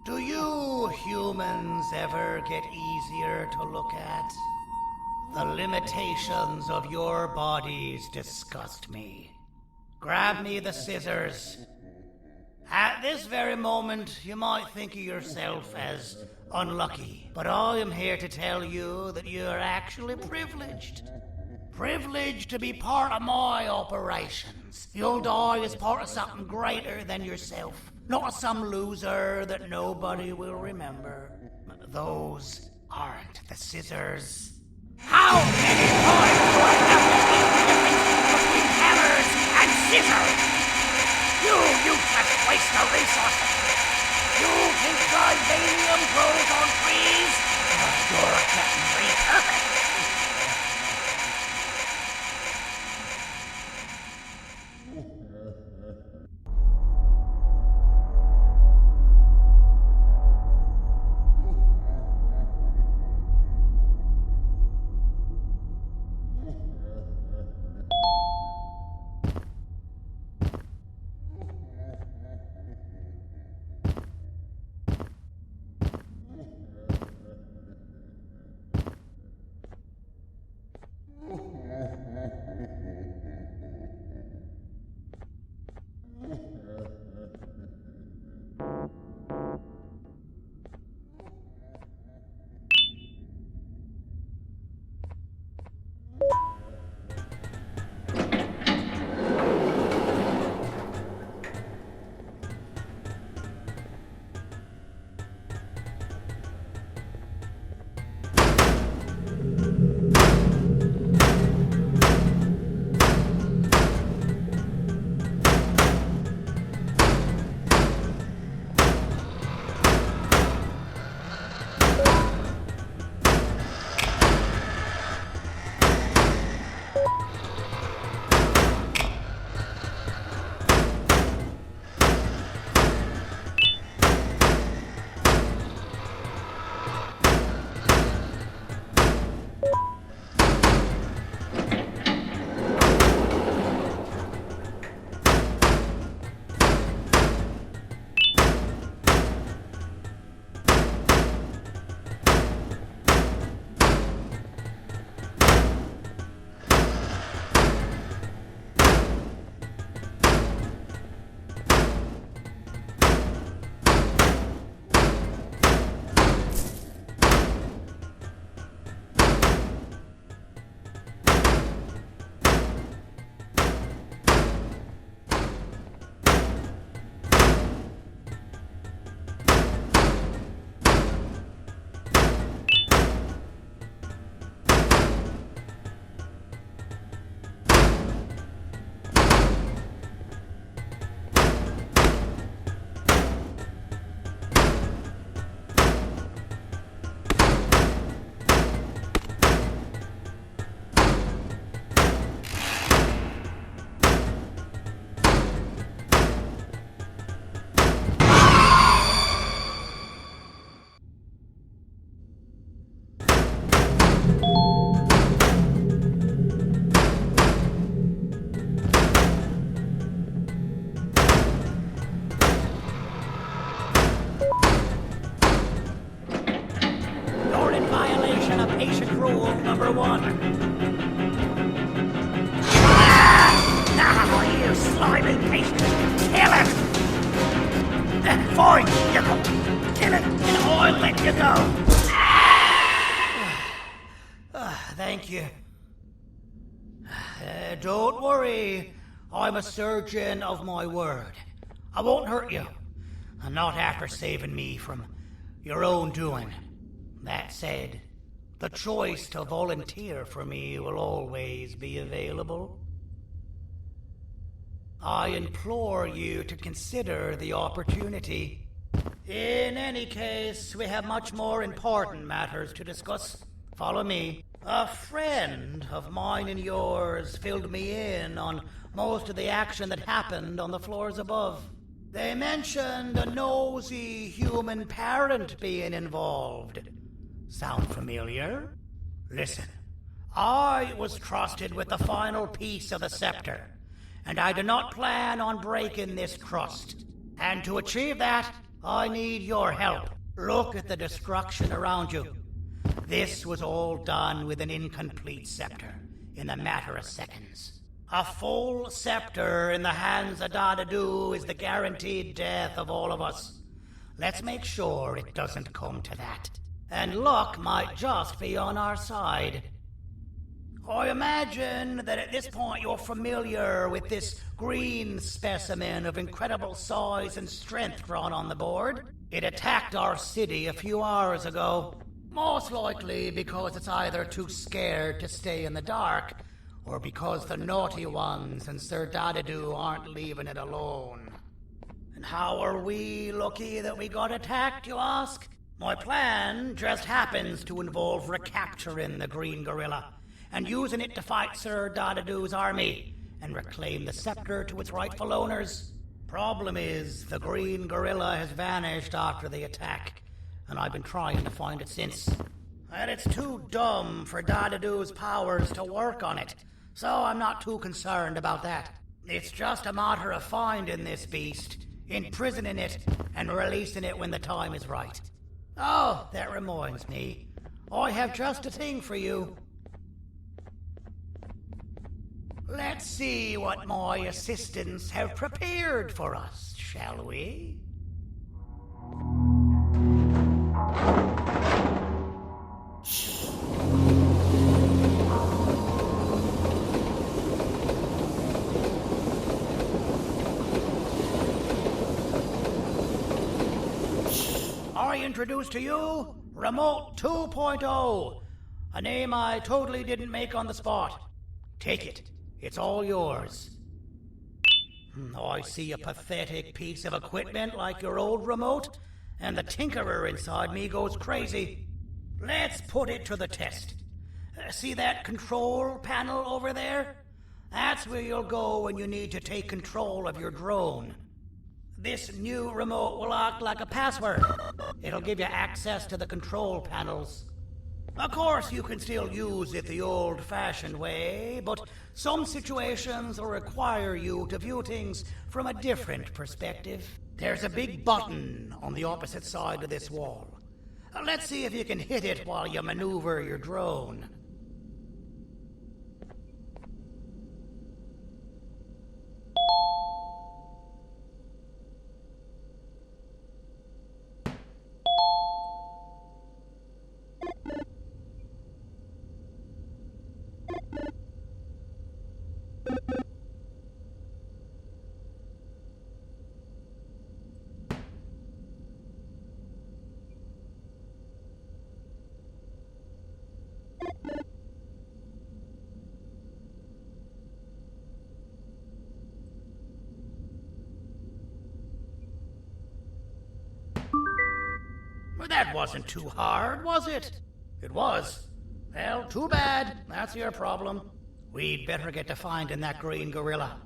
Do you humans ever get easier to look at? The limitations of your bodies disgust me. Grab me the scissors. At this very moment, you might think of yourself as unlucky, but I am here to tell you that you are actually privileged. Privileged to be part of my operations. You'll die as part of something greater than yourself, not some loser that nobody will remember. Those aren't the scissors. How many times do I have to teach the difference between hammers and scissors? You useless waste of resources! You think titanium grows on trees? You're getting repurposed! Patient rule number 1. Now, you slimy patient, kill it! Fine, you go. Kill it, and I'll let you go. Thank you. Don't worry. I'm a surgeon of my word. I won't hurt you. And not after saving me from your own doing. That said, the choice to volunteer for me will always be available. I implore you to consider the opportunity. In any case, we have much more important matters to discuss. Follow me. A friend of mine and yours filled me in on most of the action that happened on the floors above. They mentioned a nosy human parent being involved. Sound familiar? Listen, I was trusted with the final piece of the scepter, and I do not plan on breaking this trust. And to achieve that, I need your help. Look at the destruction around you. This was all done with an incomplete scepter, in a matter of seconds. A full scepter in the hands of Dadadu is the guaranteed death of all of us. Let's make sure it doesn't come to that. And luck might just be on our side. I imagine that at this point you're familiar with this green specimen of incredible size and strength drawn on the board. It attacked our city a few hours ago. Most likely because it's either too scared to stay in the dark, or because the naughty ones and Sir Dadadoo aren't leaving it alone. And how are we lucky that we got attacked, you ask? My plan just happens to involve recapturing the green gorilla and using it to fight Sir Dadadoo's army and reclaim the scepter to its rightful owners. Problem is, the green gorilla has vanished after the attack, and I've been trying to find it since. And it's too dumb for Dadadoo's powers to work on it, so I'm not too concerned about that. It's just a matter of finding this beast, imprisoning it, and releasing it when the time is right. Oh, that reminds me. I have just a thing for you. Let's see what my assistants have prepared for us, shall we? I introduce to you Remote 2.0, a name I totally didn't make on the spot. Take it. It's all yours. I see a pathetic piece of equipment like your old remote, and the tinkerer inside me goes crazy. Let's put it to the test. See that control panel over there? That's where you'll go when you need to take control of your drone. This new remote will act like a password. It'll give you access to the control panels. Of course, you can still use it the old-fashioned way, but some situations will require you to view things from a different perspective. There's a big button on the opposite side of this wall. Let's see if you can hit it while you maneuver your drone. Well, that wasn't too hard, was it? It was. Well, too bad. That's your problem. We'd better get to finding that green gorilla.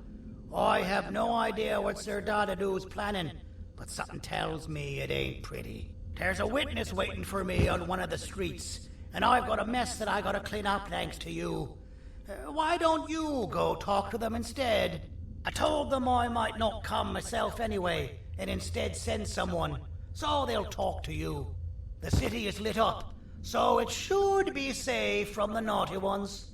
I have no idea what Sir Dadadoo's planning, but something tells me it ain't pretty. There's a witness waiting for me on one of the streets, and I've got a mess that I gotta clean up thanks to you. Why don't you go talk to them instead? I told them I might not come myself anyway, and instead send someone, so they'll talk to you. The city is lit up, so it should be safe from the naughty ones.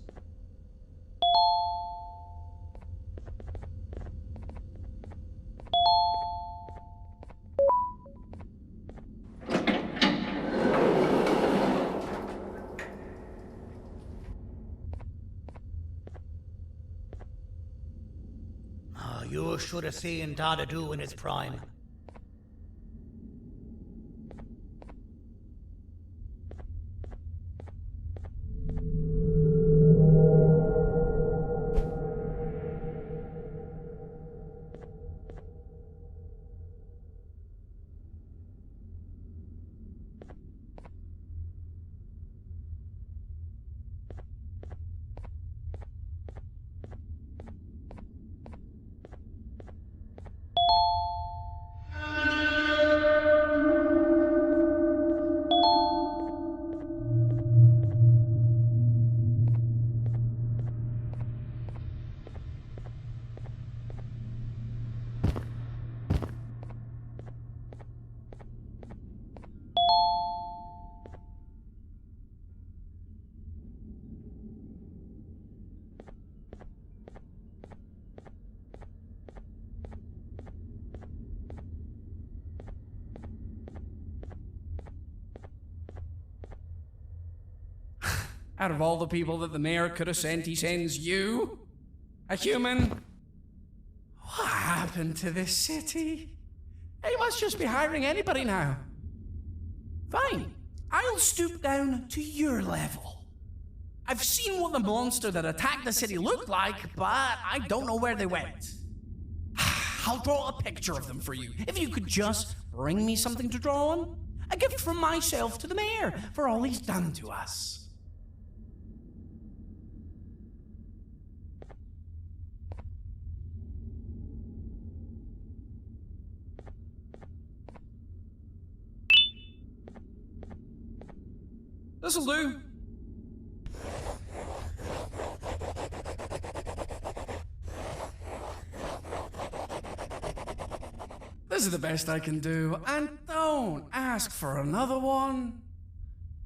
You should have seen Dadadoo in his prime. Out of all the people that the mayor could have sent, he sends you? A human? What happened to this city? He must just be hiring anybody now. Fine. I'll stoop down to your level. I've seen what the monster that attacked the city looked like, but I don't know where they went. I'll draw a picture of them for you, if you could just bring me something to draw on. A gift from myself to the mayor for all he's done to us. This'll do. This is the best I can do, and don't ask for another one.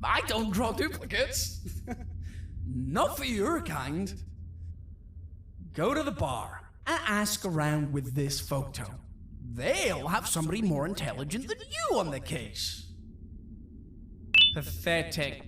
I don't draw duplicates. Not for your kind. Go to the bar and ask around with this photo. They'll have somebody more intelligent than you on the case. Pathetic.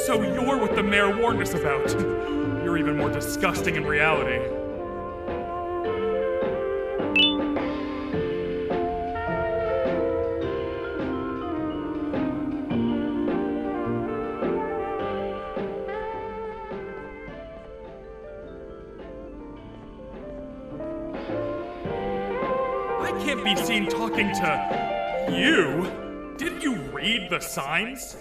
So you're what the mayor warned us about. You're even more disgusting in reality. I can't be seen talking to you. Didn't you read the signs?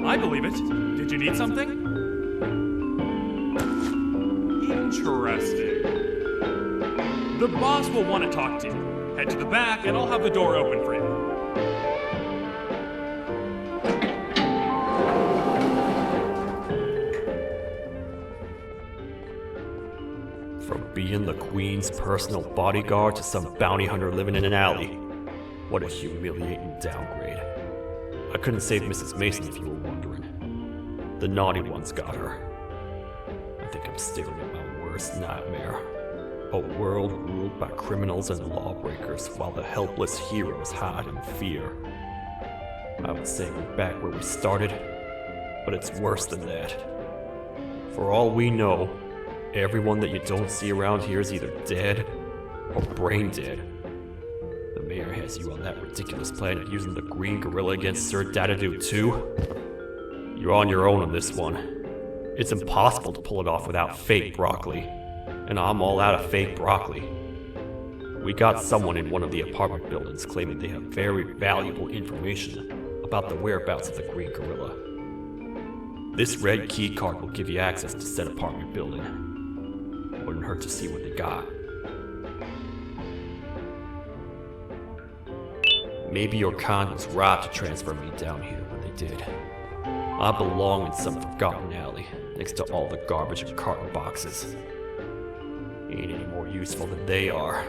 I believe it. Did you need something? Interesting. The boss will want to talk to you. Head to the back and I'll have the door open for you. From being the Queen's personal bodyguard to some bounty hunter living in an alley. What a humiliating downgrade. I couldn't save Mrs. Mason if you were wondering. The naughty ones got her. I think I'm staring at my worst nightmare. A world ruled by criminals and lawbreakers while the helpless heroes hide in fear. I would say we're back where we started, but it's worse than that. For all we know, everyone that you don't see around here is either dead or brain dead. The mayor has you on that ridiculous plan of using the green gorilla against Sir Dadadoo too. You're on your own on this one. It's impossible to pull it off without fake broccoli. And I'm all out of fake broccoli. We got someone in one of the apartment buildings claiming they have very valuable information about the whereabouts of the green gorilla. This red key card will give you access to said apartment building. Wouldn't hurt to see what they got. Maybe your kind was robbed to transfer me down here when they did. I belong in some forgotten alley, next to all the garbage and carton boxes. Ain't any more useful than they are.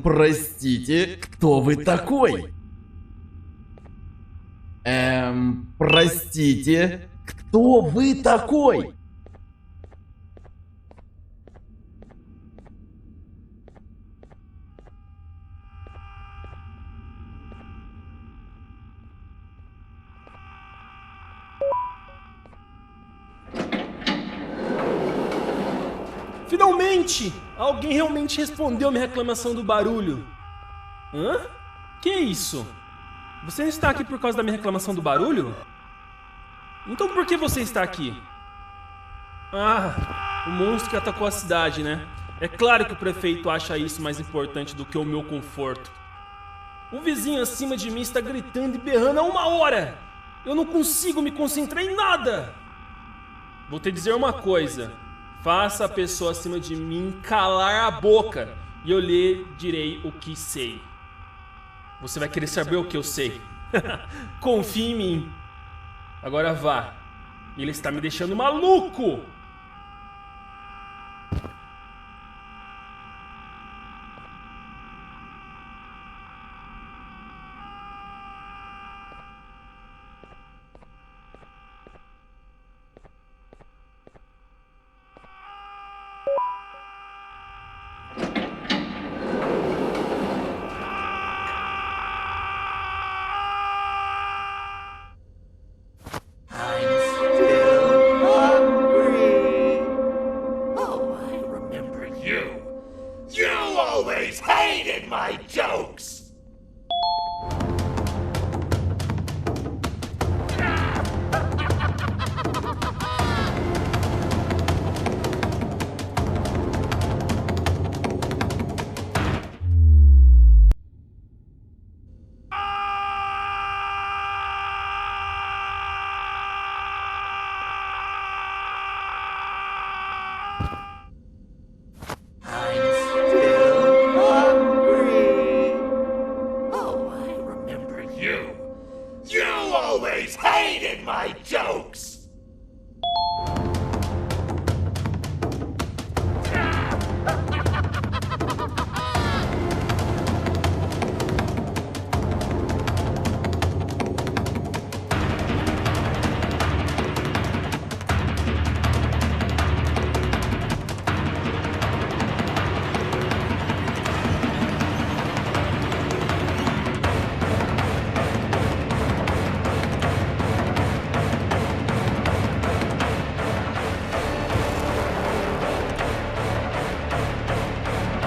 Простите, кто вы такой? Простите, кто вы такой? Finalmente! Alguém realmente respondeu minha reclamação do barulho. Hã? Que é isso? Você não está aqui por causa da minha reclamação do barulho? Então por que você está aqui? Ah, o monstro que atacou a cidade, né? É claro que o prefeito acha isso mais importante do que o meu conforto. O vizinho acima de mim está gritando e berrando há 1 hora! Eu não consigo me concentrar em nada! Vou te dizer uma coisa. Faça a pessoa acima de mim calar a boca e eu lhe direi o que sei. Você vai querer saber o que eu sei. Confie em mim. Agora vá. Ele está me deixando maluco! take my jokes!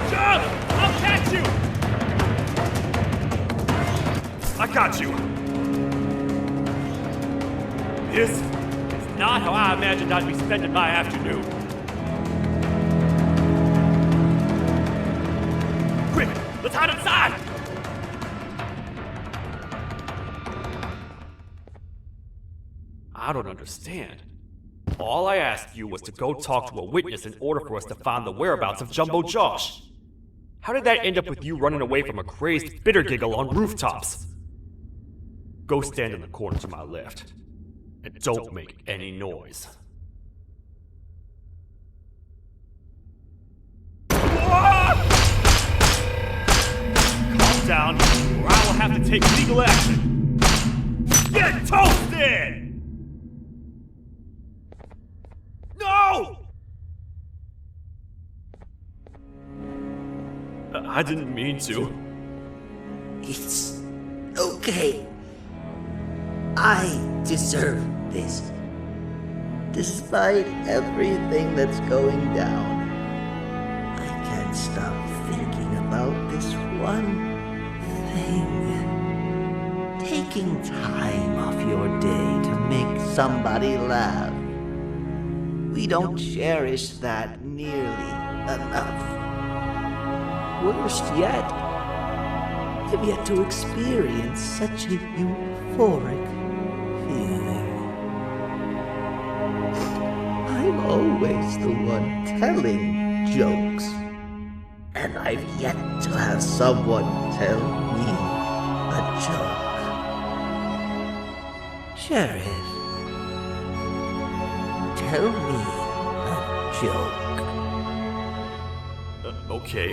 Jump! I'll catch you! I got you. This is not how I imagined I'd be spending my afternoon. Quick, let's hide inside! I don't understand. All I asked you was to go talk to a witness in order for us to find the whereabouts of Jumbo Josh. How did that end up with you running away from a crazed bitter giggle on rooftops? Go stand in the corner to my left. And don't make any noise. Calm down, or I will have to take legal action. Get toasted! No! I didn't mean to. It's okay. I deserve this. Despite everything that's going down, I can't stop thinking about this one thing. Taking time off your day to make somebody laugh. We don't cherish that nearly enough. Worst yet, I've yet to experience such a euphoric feeling. I'm always the one telling jokes, and I've yet to have someone tell me a joke. Sheriff, tell me a joke. Okay,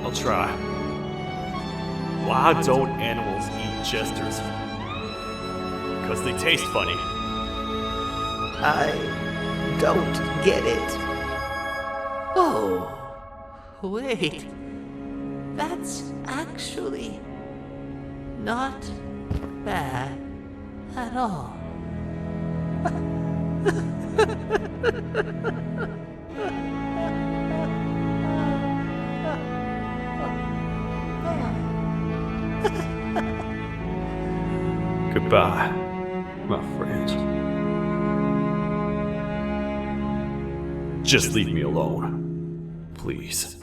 I'll try. Why don't animals eat jesters? Because they taste funny. I don't get it. Oh, wait. That's actually not bad at all. Goodbye, my friend. Just leave me alone, please.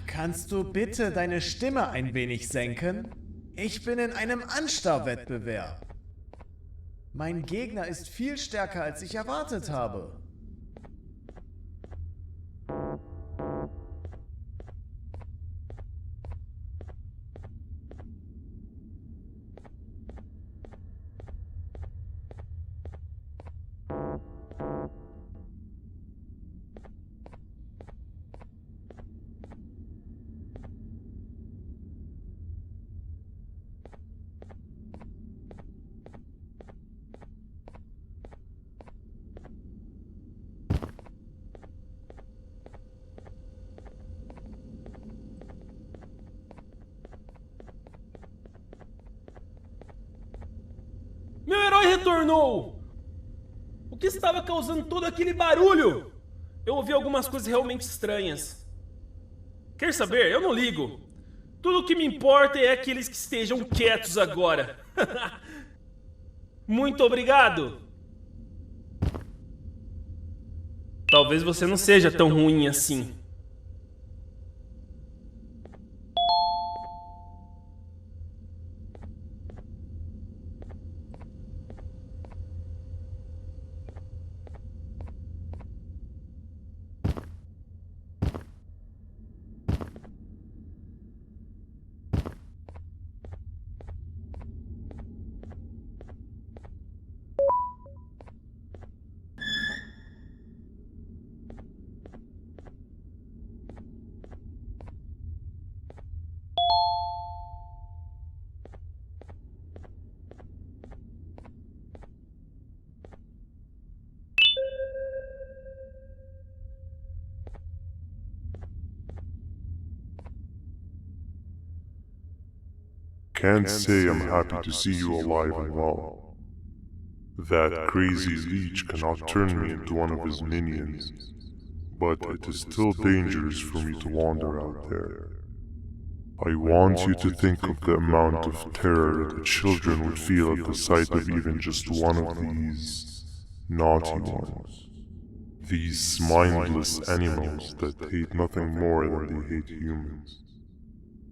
Kannst du bitte deine Stimme ein wenig senken? Ich bin in einem Anstarrwettbewerb. Mein Gegner ist viel stärker, als ich erwartet habe. Meu herói retornou! O que estava causando todo aquele barulho? Eu ouvi algumas coisas realmente estranhas. Quer saber? Eu não ligo. Tudo o que me importa é aqueles que estejam quietos agora. Muito obrigado! Talvez você não seja tão ruim assim. Can't say I'm happy to see you alive and well. That crazy leech cannot turn me into one of his minions, but it is still dangerous for me to wander out there. I want you to think of the amount of terror that the children would feel at the sight of even just one of these naughty ones. These mindless animals that hate nothing more than they hate humans.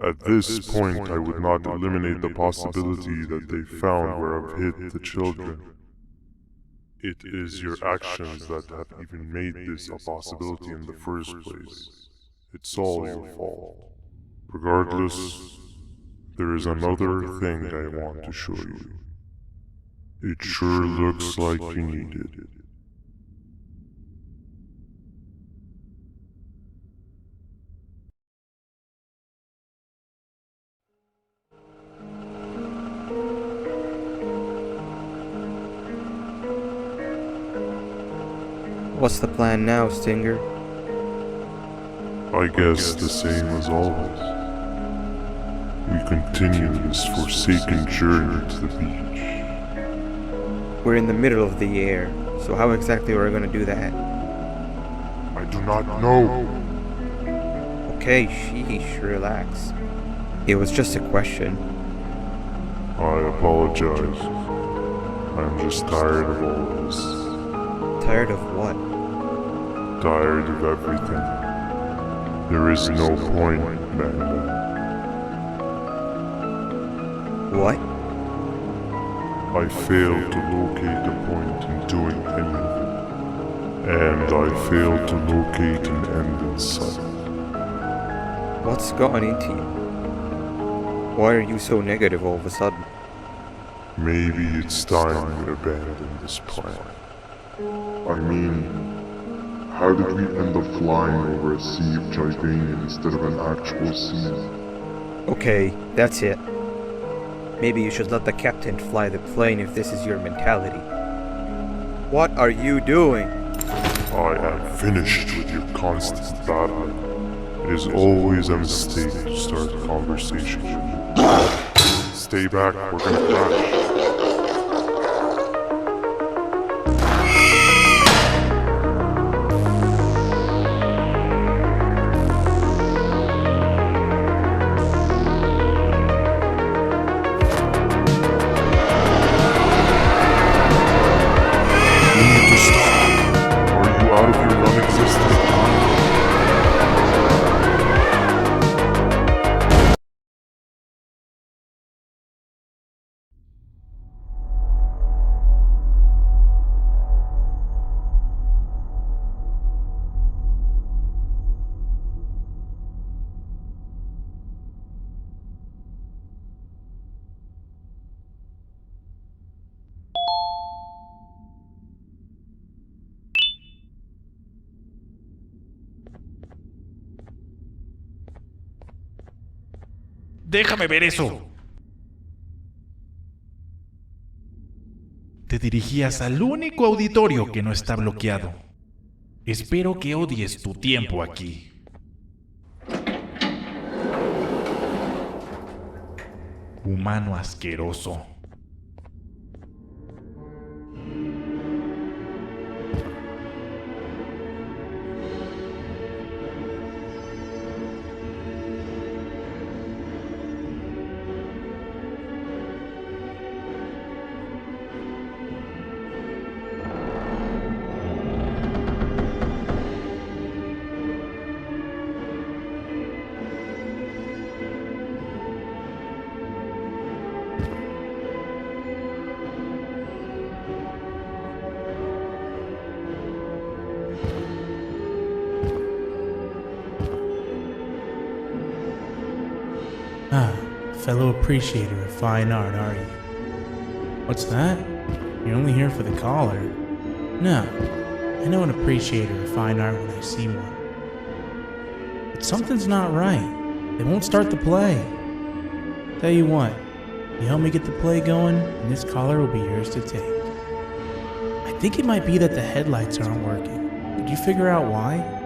At this point, I would not eliminate the possibility that they found where I've hid the children. It is your actions that have even made this a possibility in the first place. It's all your fault. Regardless, there is another thing I want to show you. It sure looks like you need it. What's the plan now, Stinger? I guess the same as always. We continue this forsaken journey to the beach. We're in the middle of the air, so how exactly are we going to do that? I do not know. Okay, sheesh, relax. It was just a question. I apologize. I'm just tired of all this. Tired of what? Tired of everything. There is no point, Banban. What? I failed to locate a point in doing anything. And I failed to locate an end in sight. What's gotten into you? Why are you so negative all of a sudden? Maybe it's time we abandon this plan. I mean, how did we end up flying over a sea of Jivania instead of an actual sea? Okay, that's it. Maybe you should let the captain fly the plane if this is your mentality. What are you doing? I am finished with your constant battling. It is always a mistake to start a conversation. Stay back, we're gonna crash. Déjame ver eso. Te dirigías al único auditorio que no está bloqueado. Espero que odies tu tiempo aquí. Humano asqueroso. Fellow appreciator of fine art, are you? What's that? You're only here for the collar? No, I know an appreciator of fine art when I see one. But something's not right. They won't start the play. Tell you what, you help me get the play going, and this collar will be yours to take. I think it might be that the headlights aren't working. Did you figure out why?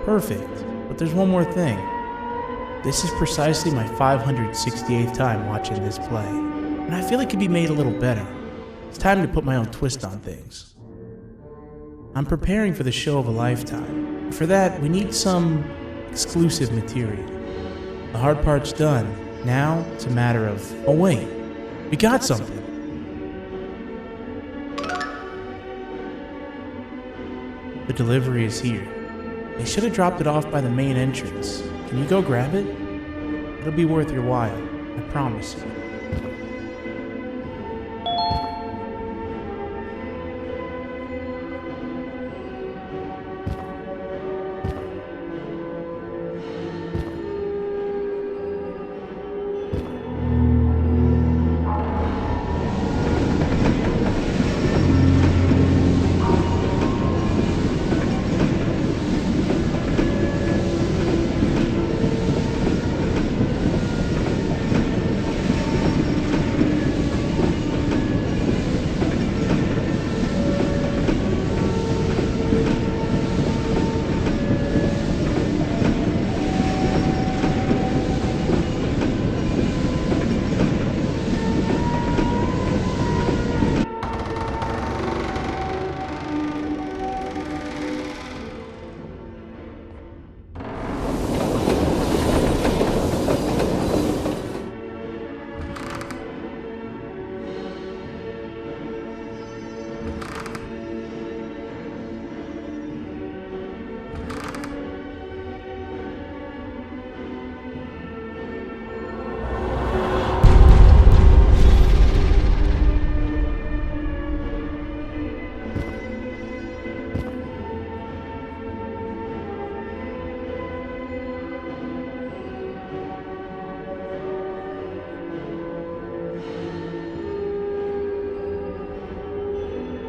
Perfect, but there's one more thing. This is precisely my 568th time watching this play, and I feel it could be made a little better. It's time to put my own twist on things. I'm preparing for the show of a lifetime. For that, we need some exclusive material. The hard part's done. Now, it's a matter of, oh wait, we got something. The delivery is here. They should have dropped it off by the main entrance. Can you go grab it? It'll be worth your while, I promise you.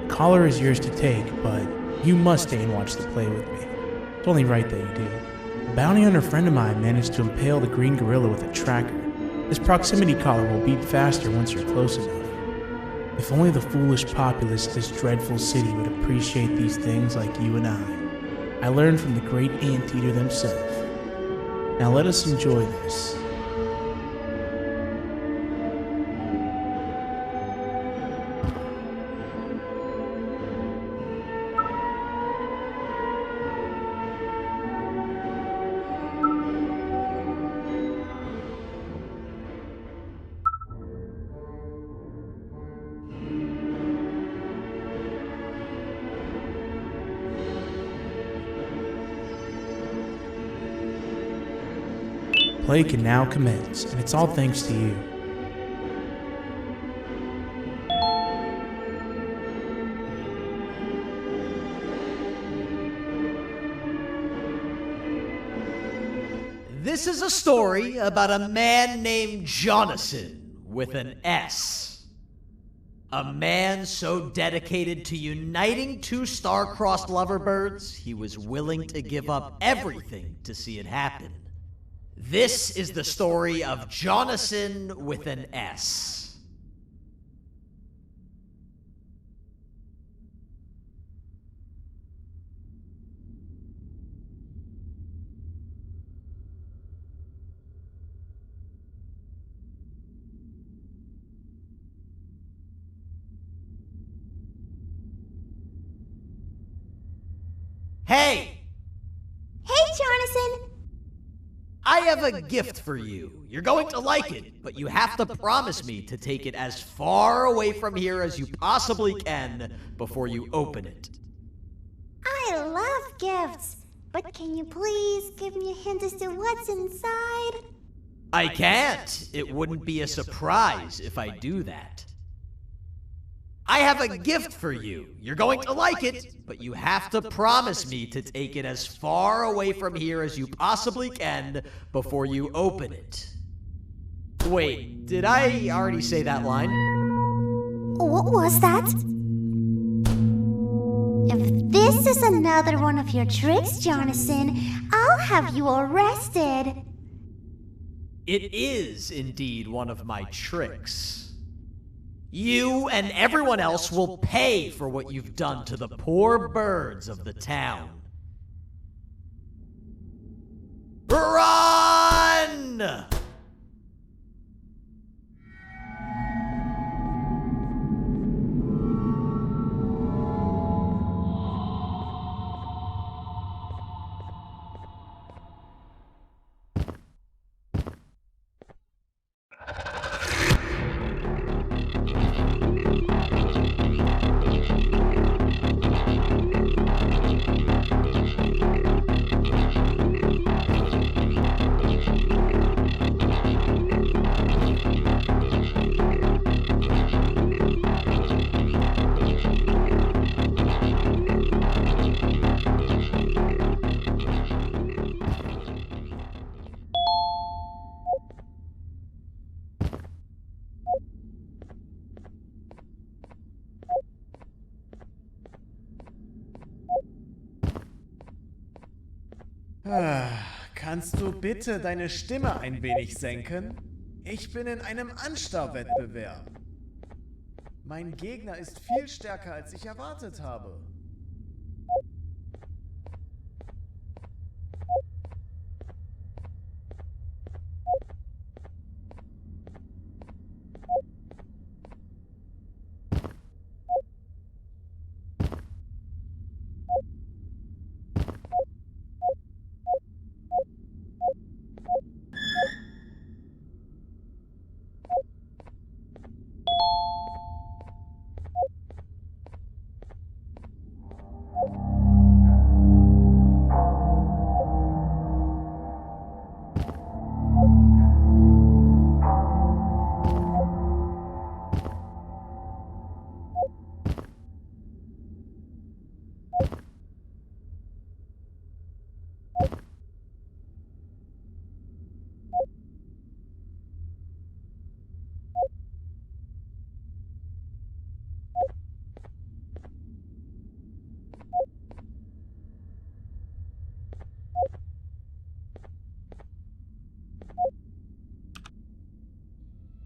Collar is yours to take, but You must stay and watch the play with me. It's only right that you do. A bounty hunter friend of mine managed to impale the green gorilla with a tracker. This proximity collar will beat faster once you're close enough. If only the foolish populace of this dreadful city would appreciate these things like you and I learned from the great anteater themselves. Now let us enjoy this. Play can now commence, and it's all thanks to you. This is a story about a man named Jonathan with an S. A man so dedicated to uniting two star-crossed loverbirds, he was willing to give up everything to see it happen. This is the story of Jonathan with an S. Hey! Hey, Jonathan! I have a gift for you. You're going to like it, but you have to promise me to take it as far away from here as you possibly can before you open it. I love gifts, but can you please give me a hint as to what's inside? I can't. It wouldn't be a surprise if I do that. I have a gift for you. You're going to like it, but you have to promise me to take it as far away from here as you possibly can before you open it. Wait, did I already say that line? What was that? If this is another one of your tricks, Jonathan, I'll have you arrested. It is indeed one of my tricks. You and everyone else will pay for what you've done to the poor birds of the town. Run! Kannst du bitte deine Stimme ein wenig senken? Ich bin in einem Anstarrwettbewerb. Mein Gegner ist viel stärker, als ich erwartet habe.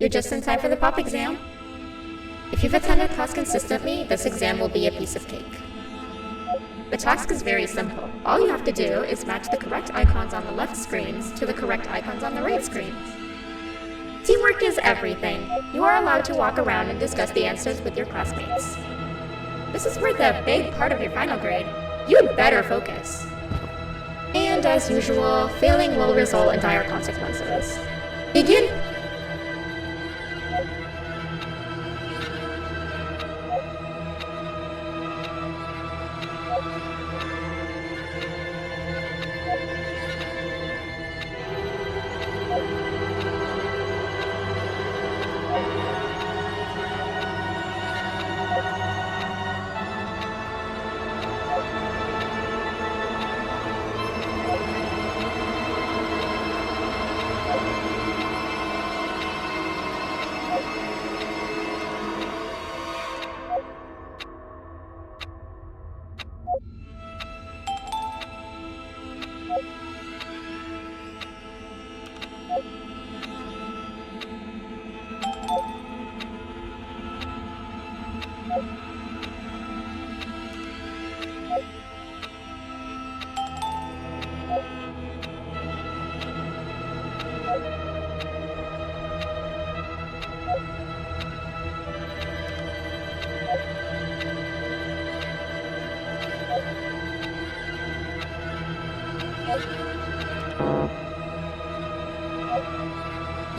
You're just in time for the pop exam. If you've attended class consistently, this exam will be a piece of cake. The task is very simple. All you have to do is match the correct icons on the left screens to the correct icons on the right screens. Teamwork is everything. You are allowed to walk around and discuss the answers with your classmates. This is worth a big part of your final grade. You'd better focus. And as usual, failing will result in dire consequences. Begin!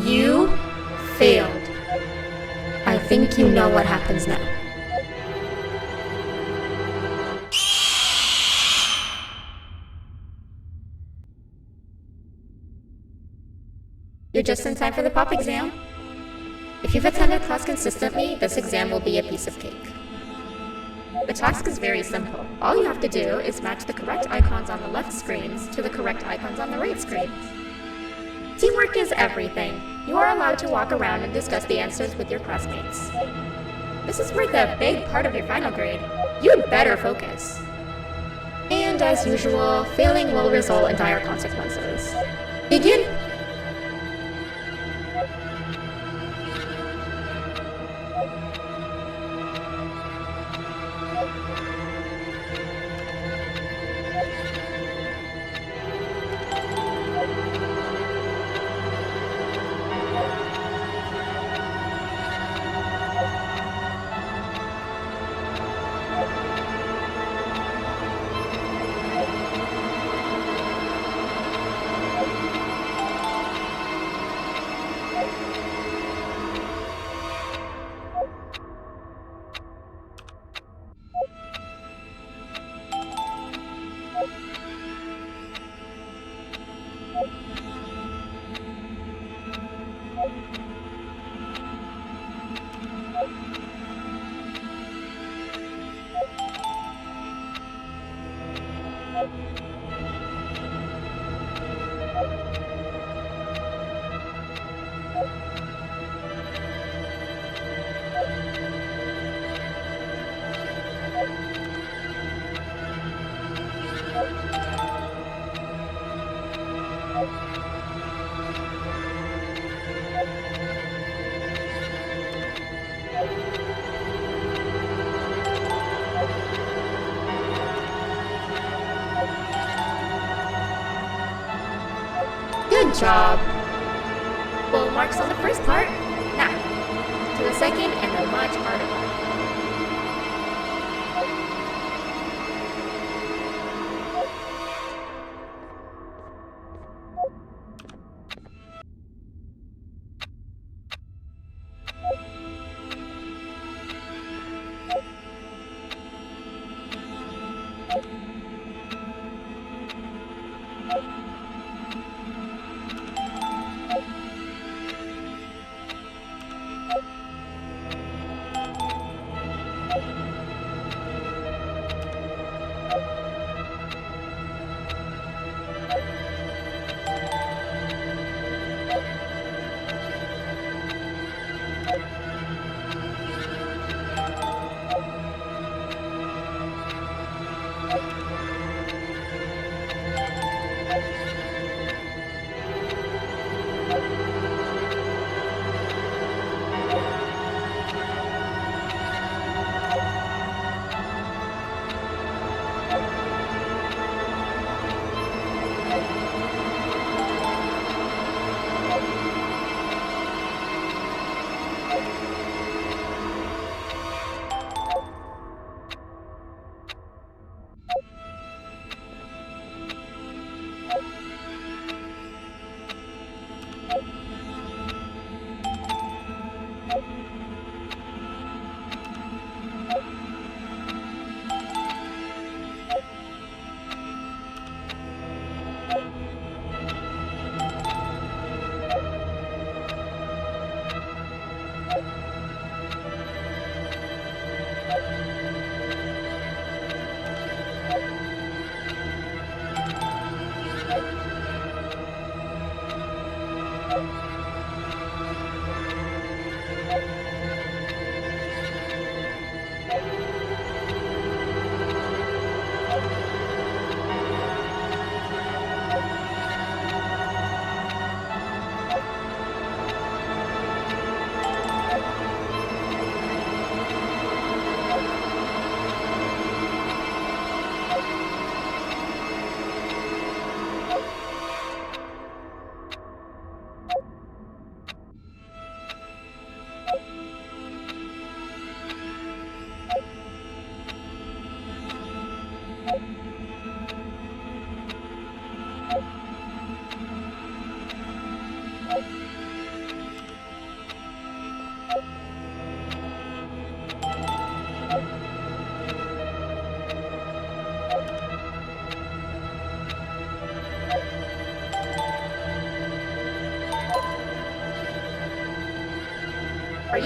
You failed. I think you know what happens now. You're just in time for the pop exam. If you've attended class consistently, this exam will be a piece of cake. The task is very simple. All you have to do is match the correct icons on the left screens to the correct icons on the right screens. Teamwork is everything. You are allowed to walk around and discuss the answers with your classmates. This is worth a big part of your final grade. You'd better focus. And as usual, failing will result in dire consequences. Begin! Good job. Full marks on the first part. Now, to the second and the much harder part.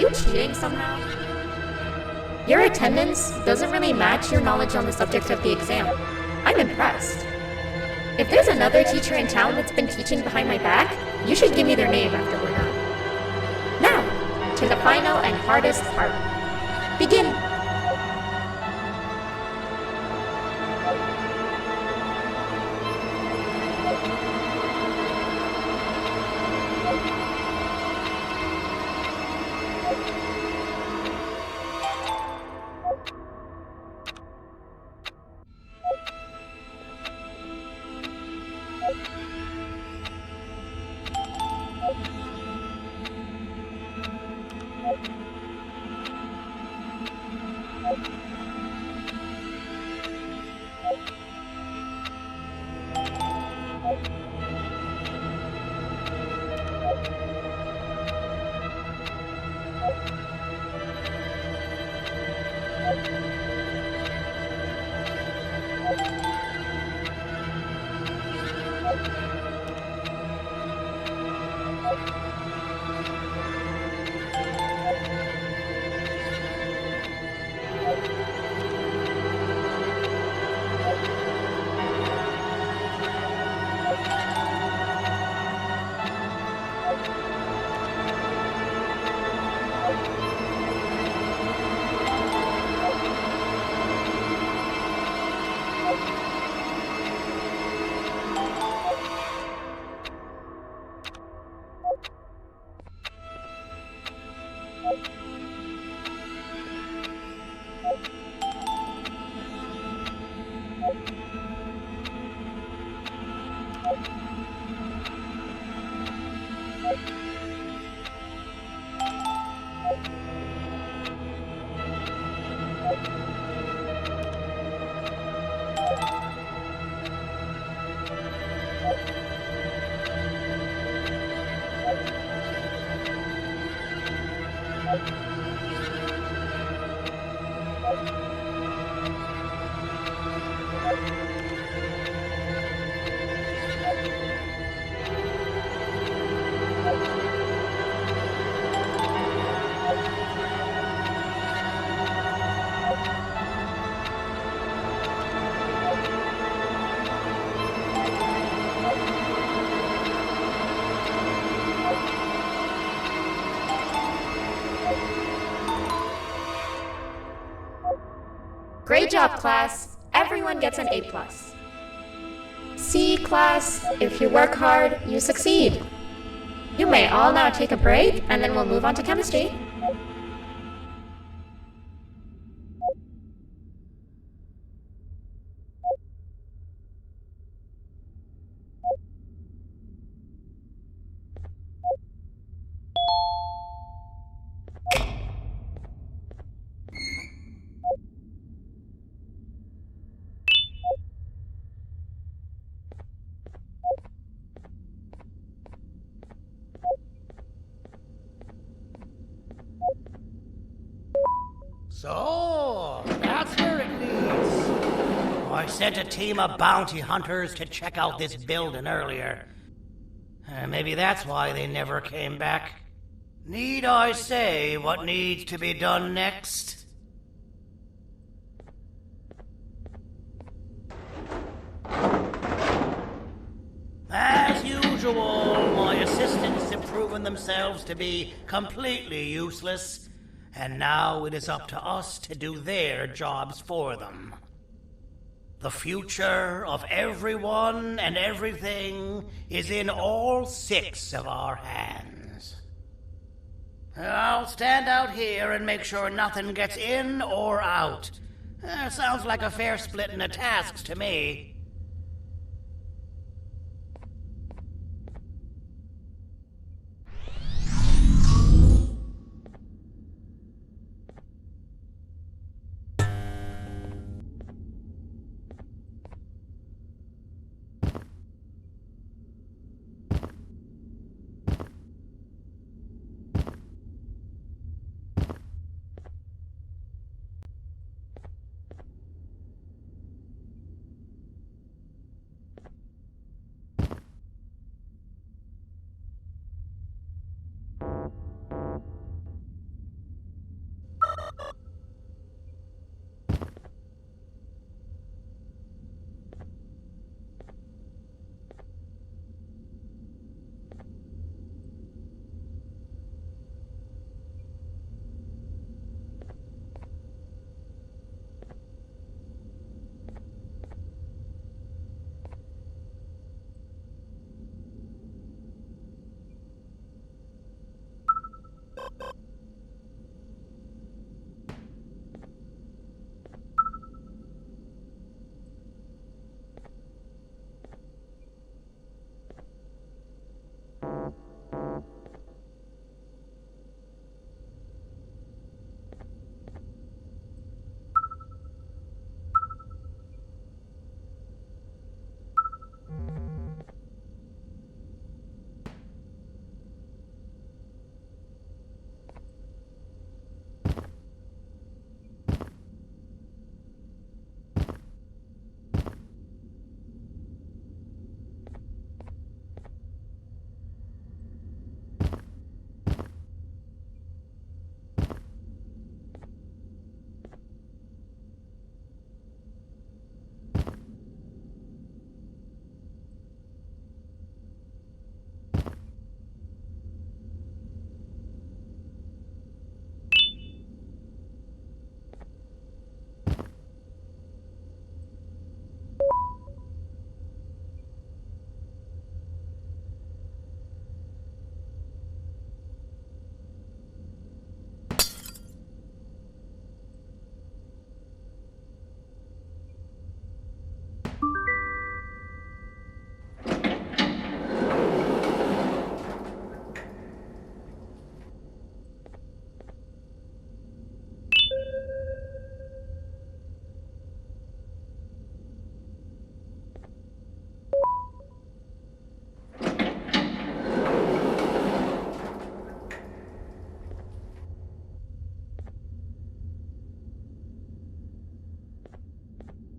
you cheating somehow? Your attendance doesn't really match your knowledge on the subject of the exam. I'm impressed. If there's another teacher in town that's been teaching behind my back, you should give me their name after we're done. Now, to the final and hardest part. Begin! Great job, class. Everyone gets an A+. See, class, if you work hard, you succeed. You may all now take a break, and then we'll move on to chemistry. So, that's where it leads. I sent a team of bounty hunters to check out this building earlier. Maybe that's why they never came back. Need I say what needs to be done next? As usual, my assistants have proven themselves to be completely useless. And now it is up to us to do their jobs for them. The future of everyone and everything is in all 6 of our hands. I'll stand out here and make sure nothing gets in or out. Sounds like a fair splitting of tasks to me.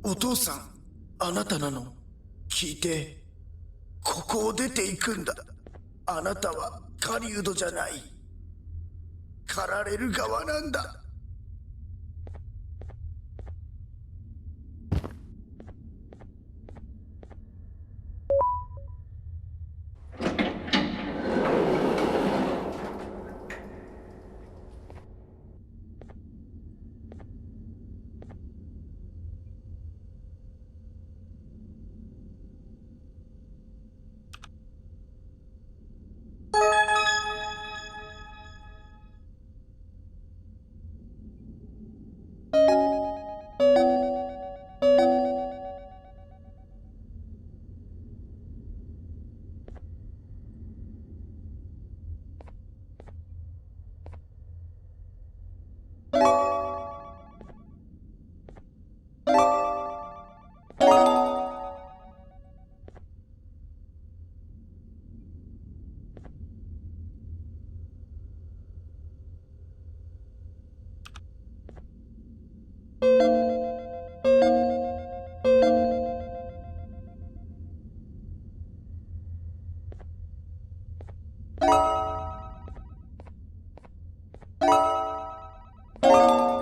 お父さん、あなたなの。聞いて。ここを出ていくんだ。あなたは狩人じゃない。狩られる側なんだ。you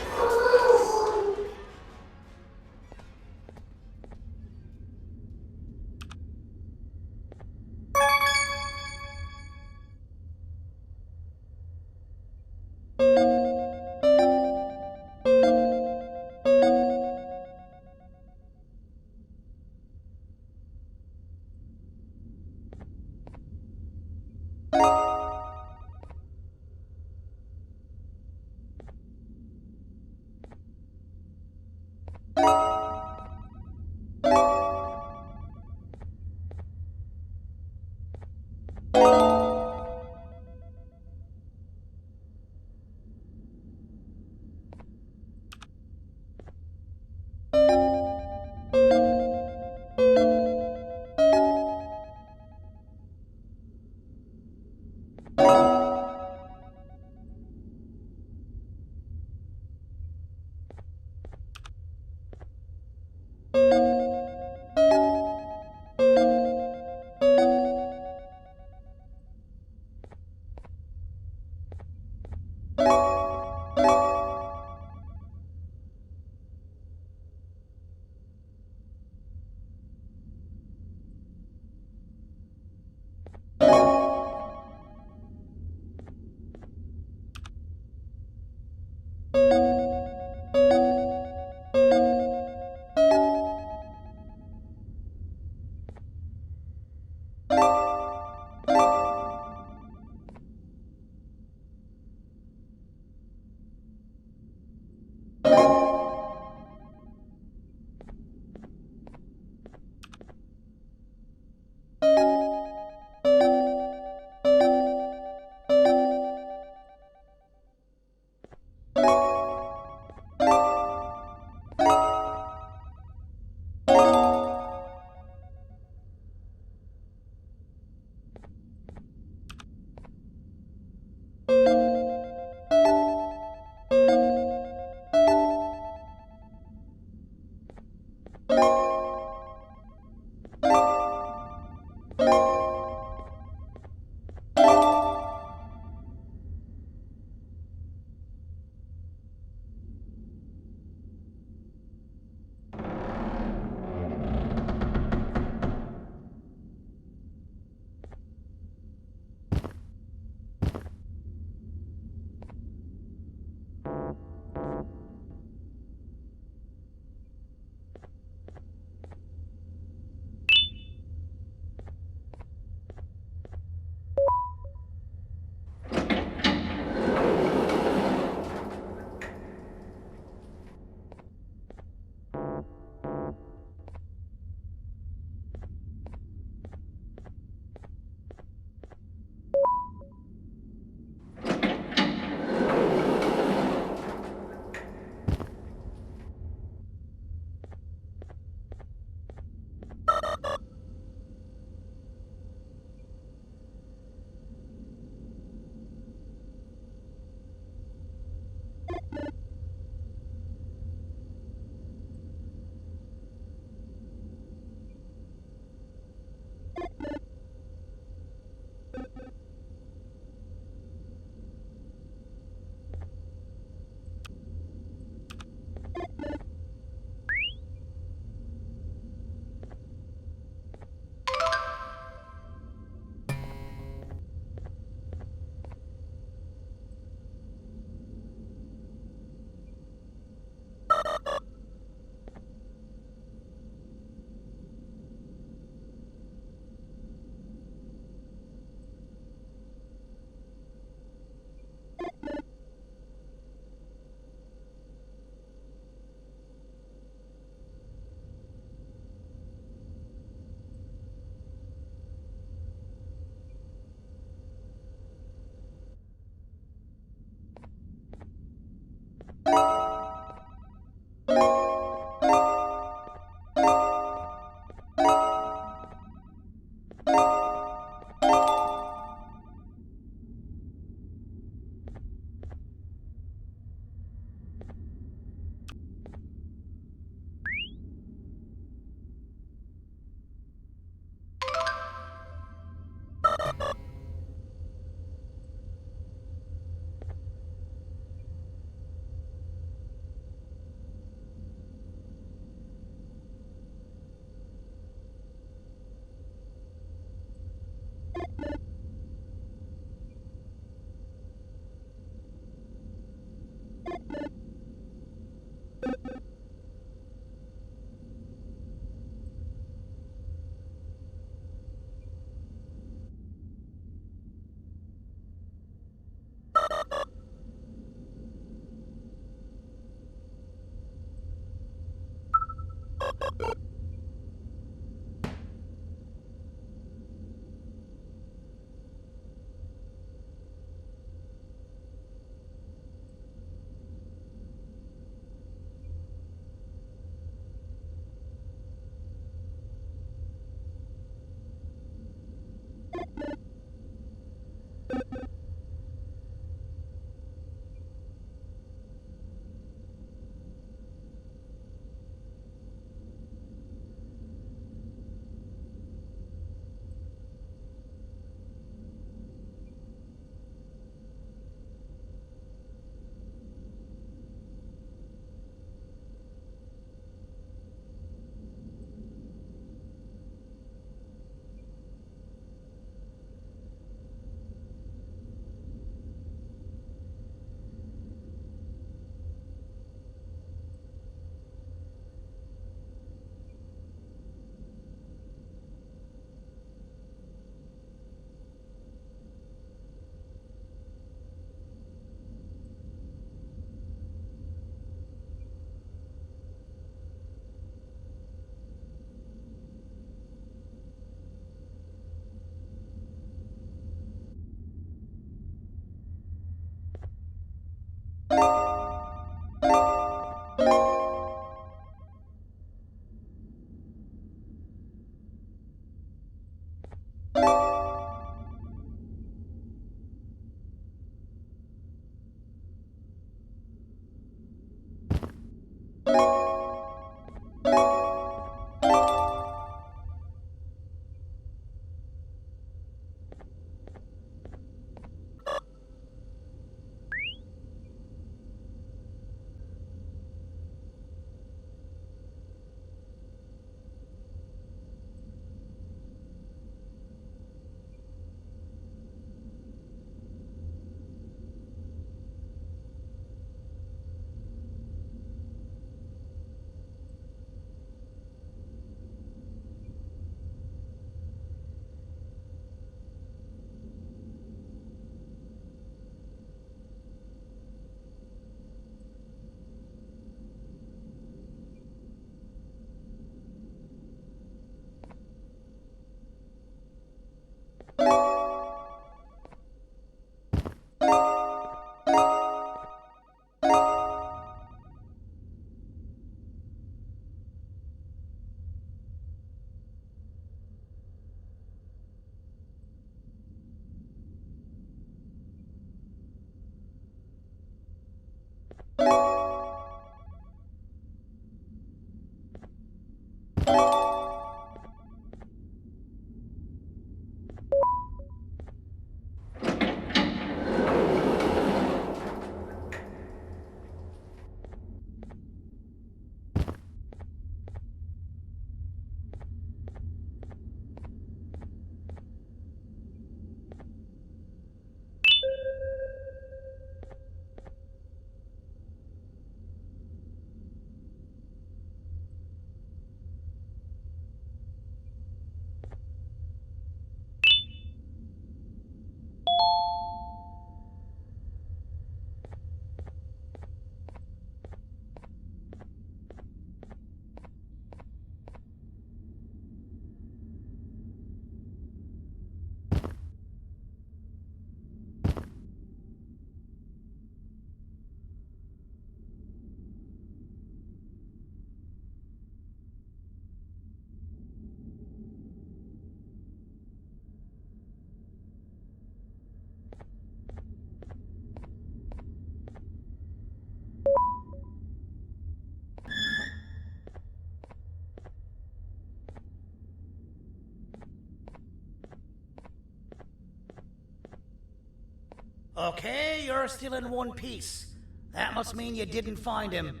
Okay, you're still in one piece. That must mean you didn't find him.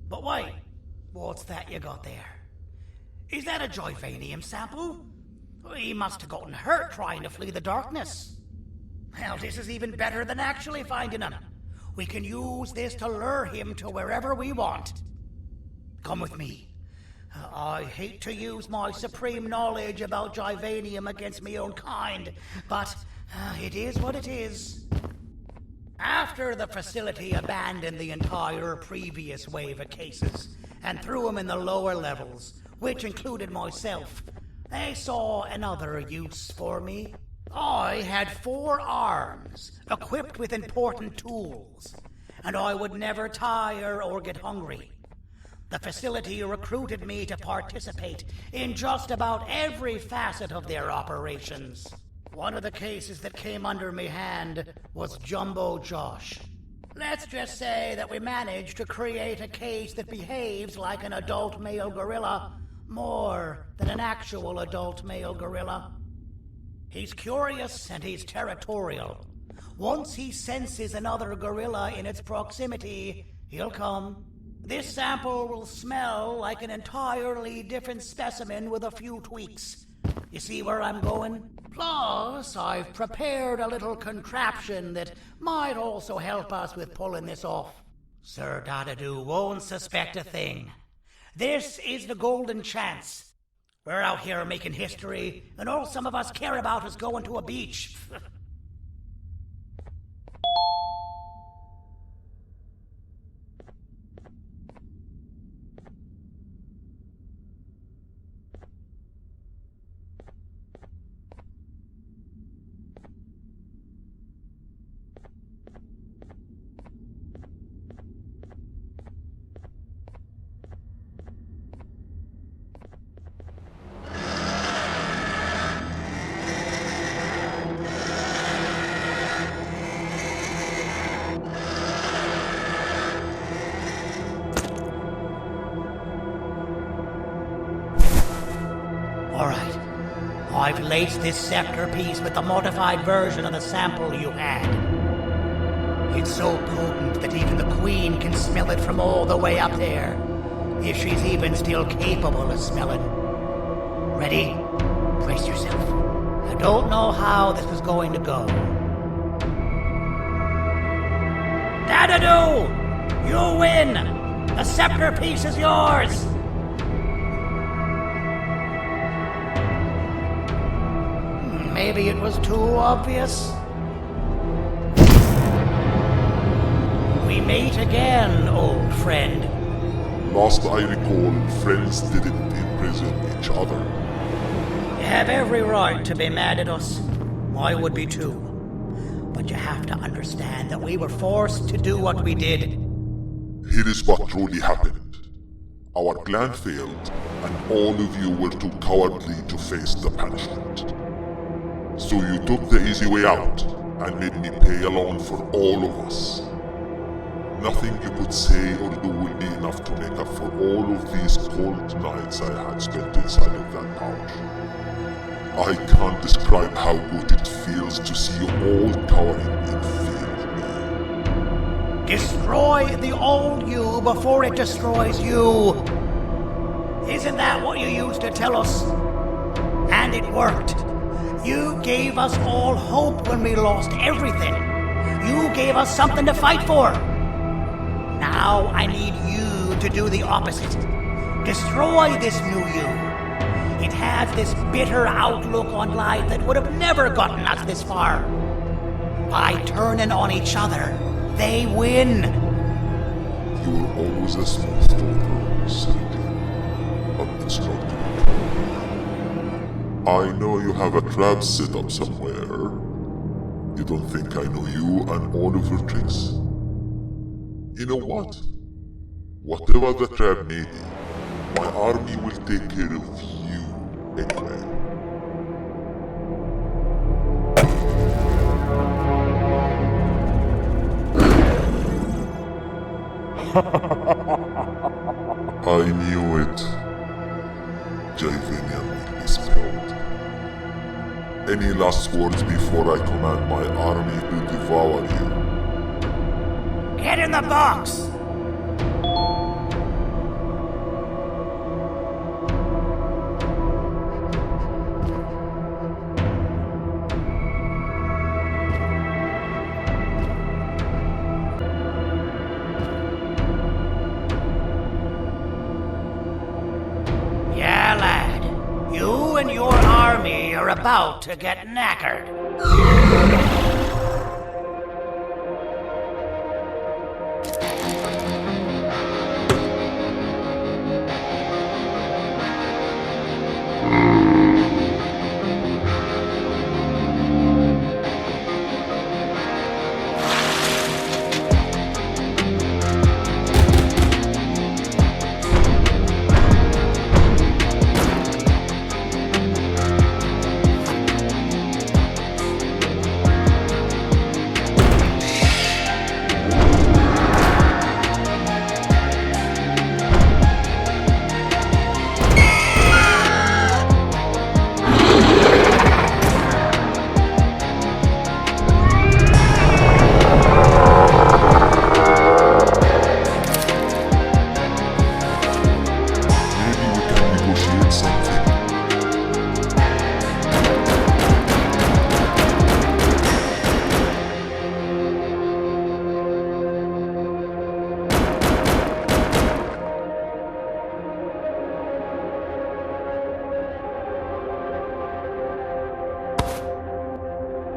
But wait, what's that you got there? Is that a Joyvanium sample? He must have gotten hurt trying to flee the darkness. Well, this is even better than actually finding him. We can use this to lure him to wherever we want. Come with me. I hate to use my supreme knowledge about Joyvanium against my own kind, but it is what it is. After the facility abandoned the entire previous wave of cases and threw them in the lower levels, which included myself, they saw another use for me. I had 4 arms, equipped with important tools, and I would never tire or get hungry. The facility recruited me to participate in just about every facet of their operations. One of the cases that came under me hand was Jumbo Josh. Let's just say that we managed to create a case that behaves like an adult male gorilla, more than an actual adult male gorilla. He's curious and he's territorial. Once he senses another gorilla in its proximity, he'll come. This sample will smell like an entirely different specimen with a few tweaks. You see where I'm going? Plus, I've prepared a little contraption that might also help us with pulling this off. Sir Dadadoo won't suspect a thing. This is the golden chance. We're out here making history, and all some of us care about is going to a beach. Alright. I've laced this scepter piece with the modified version of the sample you had. It's so potent that even the Queen can smell it from all the way up there. If she's even still capable of smelling. Ready? Brace yourself. I don't know how this is going to go. Dadadoo! You win! The scepter piece is yours! Maybe it was too obvious. We meet again, old friend. Last I recall, friends didn't imprison each other. You have every right to be mad at us. I would be too. But you have to understand that we were forced to do what we did. Here is what truly happened. Our plan failed, and all of you were too cowardly to face the punishment. So you took the easy way out, and made me pay alone for all of us. Nothing you could say or do will be enough to make up for all of these cold nights I had spent inside of that pouch. I can't describe how good it feels to see you all cowering in fear of me. Destroy the old you before it destroys you. Isn't that what you used to tell us? And it worked. You gave us all hope when we lost everything. You gave us something to fight for. Now I need you to do the opposite. Destroy this new you. It has this bitter outlook on life that would have never gotten us this far. By turning on each other, they win. You were always a smooth talker, Cindy. But it's not good. I know you have a trap set up somewhere. You don't think I know you and all of your tricks? You know what? Whatever the trap may be, my army will take care of you anyway. I knew it. Javanian will be spelled. Any last words before I command my army to devour you? Get in the box! Yeah, lad. You and your army are about to get knackered.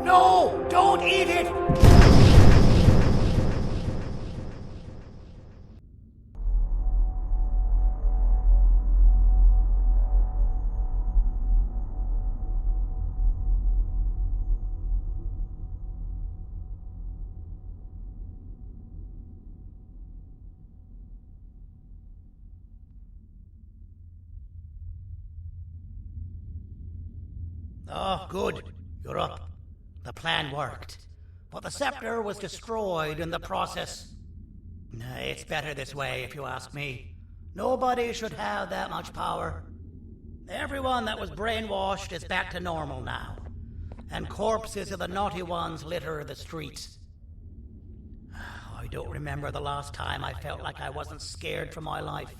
No! Don't eat it! Oh, good. You're up. The plan worked. But the scepter was destroyed in the process. It's better this way, if you ask me. Nobody should have that much power. Everyone that was brainwashed is back to normal now. And corpses of the naughty ones litter the streets. I don't remember the last time I felt like I wasn't scared for my life.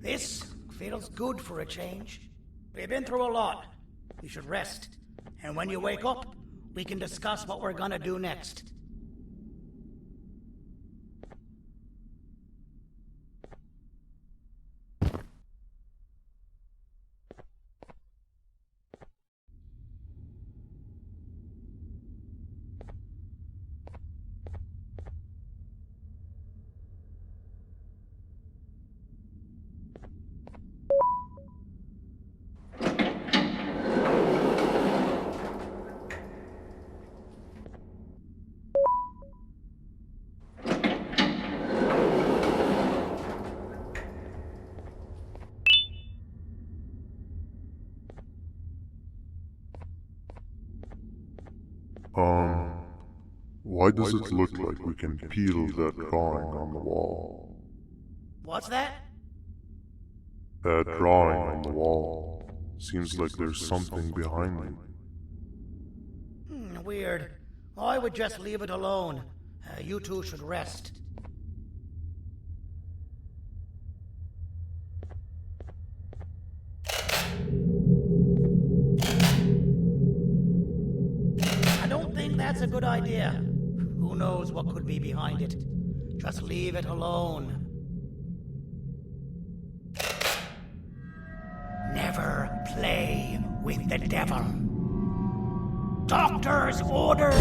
This feels good for a change. We've been through a lot. You should rest. And when you wake up, we can discuss what we're gonna do next. Why does it look like we can peel that drawing on the wall? What's that? That drawing on the wall. Seems like there's something behind it. Weird. I would just leave it alone. You two should rest. I don't think that's a good idea. Who knows what could be behind it? Just leave it alone. Never play with the devil. Doctor's orders!